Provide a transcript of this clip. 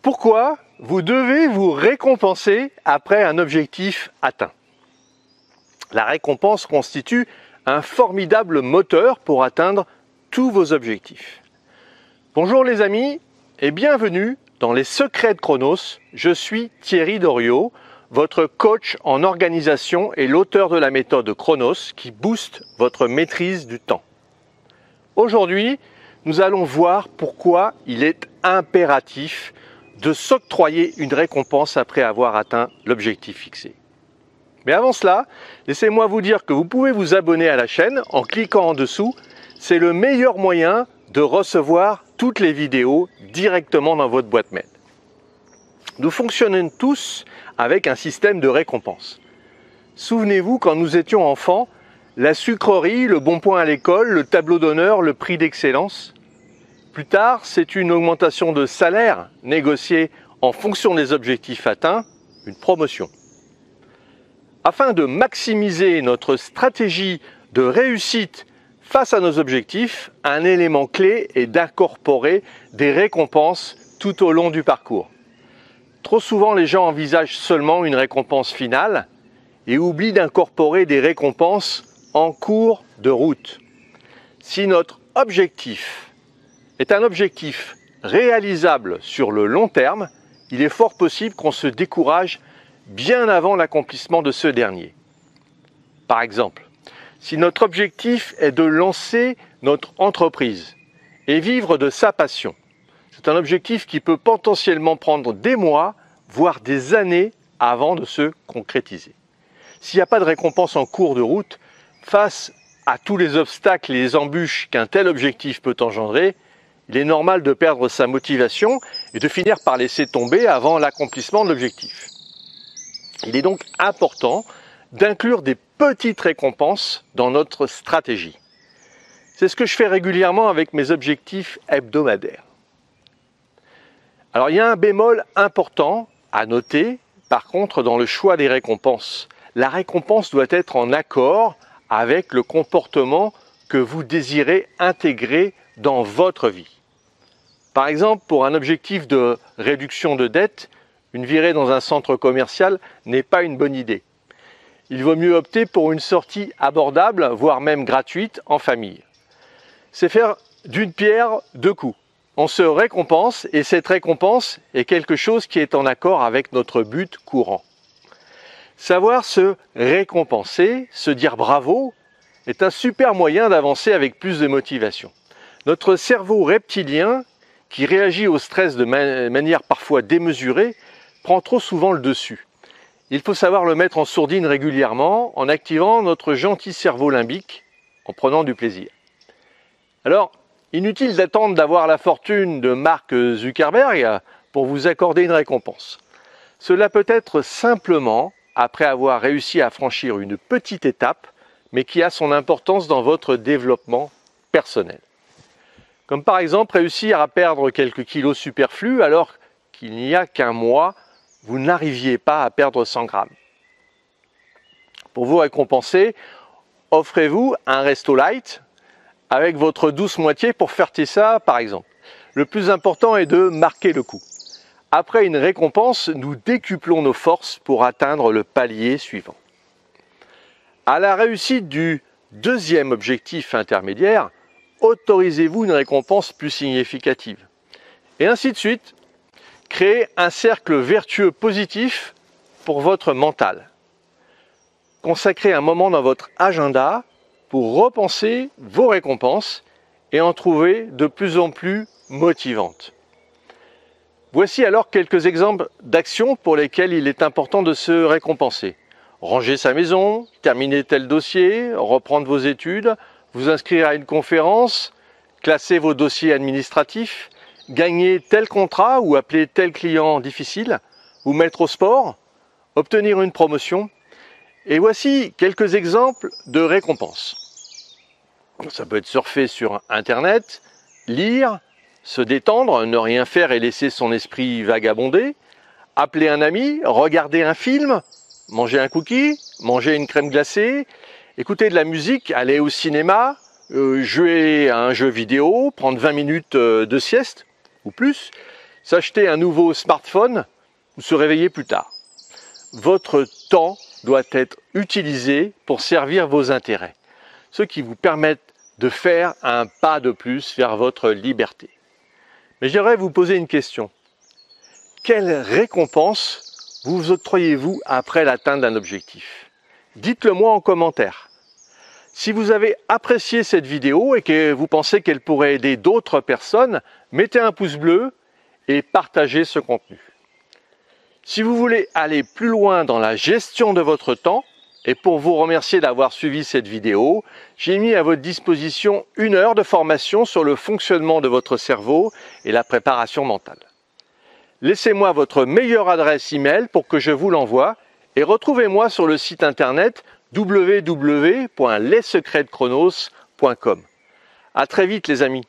Pourquoi vous devez vous récompenser après un objectif atteint? La récompense constitue un formidable moteur pour atteindre tous vos objectifs. Bonjour les amis et bienvenue dans les secrets de Chronos. Je suis Thierry Doriot, votre coach en organisation et l'auteur de la méthode Chronos qui booste votre maîtrise du temps. Aujourd'hui, nous allons voir pourquoi il est impératif de s'octroyer une récompense après avoir atteint l'objectif fixé. Mais avant cela, laissez-moi vous dire que vous pouvez vous abonner à la chaîne en cliquant en dessous. C'est le meilleur moyen de recevoir toutes les vidéos directement dans votre boîte mail. Nous fonctionnons tous avec un système de récompense. Souvenez-vous, quand nous étions enfants, la sucrerie, le bon point à l'école, le tableau d'honneur, le prix d'excellence. Plus tard, c'est une augmentation de salaire négociée en fonction des objectifs atteints, une promotion. Afin de maximiser notre stratégie de réussite face à nos objectifs, un élément clé est d'incorporer des récompenses tout au long du parcours. Trop souvent, les gens envisagent seulement une récompense finale et oublient d'incorporer des récompenses en cours de route. Si notre objectif est un objectif réalisable sur le long terme, il est fort possible qu'on se décourage bien avant l'accomplissement de ce dernier. Par exemple, si notre objectif est de lancer notre entreprise et vivre de sa passion, c'est un objectif qui peut potentiellement prendre des mois, voire des années avant de se concrétiser. S'il n'y a pas de récompense en cours de route, face à tous les obstacles et les embûches qu'un tel objectif peut engendrer, il est normal de perdre sa motivation et de finir par laisser tomber avant l'accomplissement de l'objectif. Il est donc important d'inclure des petites récompenses dans notre stratégie. C'est ce que je fais régulièrement avec mes objectifs hebdomadaires. Alors il y a un bémol important à noter, par contre, dans le choix des récompenses. La récompense doit être en accord avec le comportement que vous désirez intégrer dans votre vie. Par exemple, pour un objectif de réduction de dette, une virée dans un centre commercial n'est pas une bonne idée. Il vaut mieux opter pour une sortie abordable, voire même gratuite, en famille. C'est faire d'une pierre deux coups. On se récompense et cette récompense est quelque chose qui est en accord avec notre but courant. Savoir se récompenser, se dire bravo, est un super moyen d'avancer avec plus de motivation. Notre cerveau reptilien, qui réagit au stress de manière parfois démesurée, prend trop souvent le dessus. Il faut savoir le mettre en sourdine régulièrement en activant notre gentil cerveau limbique, en prenant du plaisir. Alors, inutile d'attendre d'avoir la fortune de Mark Zuckerberg pour vous accorder une récompense. Cela peut être simplement après avoir réussi à franchir une petite étape, mais qui a son importance dans votre développement personnel. Comme par exemple réussir à perdre quelques kilos superflus alors qu'il n'y a qu'un mois, vous n'arriviez pas à perdre 100 grammes. Pour vous récompenser, offrez-vous un resto light avec votre douce moitié pour fêter ça par exemple. Le plus important est de marquer le coup. Après une récompense, nous décuplons nos forces pour atteindre le palier suivant. À la réussite du deuxième objectif intermédiaire, autorisez-vous une récompense plus significative. Et ainsi de suite, créez un cercle vertueux positif pour votre mental. Consacrez un moment dans votre agenda pour repenser vos récompenses et en trouver de plus en plus motivantes. Voici alors quelques exemples d'actions pour lesquelles il est important de se récompenser. Ranger sa maison, terminer tel dossier, reprendre vos études, vous inscrire à une conférence, classer vos dossiers administratifs, gagner tel contrat ou appeler tel client difficile, vous mettre au sport, obtenir une promotion. Et voici quelques exemples de récompenses. Ça peut être surfer sur Internet, lire, se détendre, ne rien faire et laisser son esprit vagabonder, appeler un ami, regarder un film, manger un cookie, manger une crème glacée, écouter de la musique, aller au cinéma, jouer à un jeu vidéo, prendre 20 minutes de sieste ou plus, s'acheter un nouveau smartphone ou se réveiller plus tard. Votre temps doit être utilisé pour servir vos intérêts, ce qui vous permettent de faire un pas de plus vers votre liberté. Mais j'aimerais vous poser une question. Quelle récompense vous octroyez-vous après l'atteinte d'un objectif? Dites-le moi en commentaire. Si vous avez apprécié cette vidéo et que vous pensez qu'elle pourrait aider d'autres personnes, mettez un pouce bleu et partagez ce contenu. Si vous voulez aller plus loin dans la gestion de votre temps, et pour vous remercier d'avoir suivi cette vidéo, j'ai mis à votre disposition 1 heure de formation sur le fonctionnement de votre cerveau et la préparation mentale. Laissez-moi votre meilleure adresse email pour que je vous l'envoie et retrouvez-moi sur le site internet www.lessecretsdechronos.com. À très vite les amis.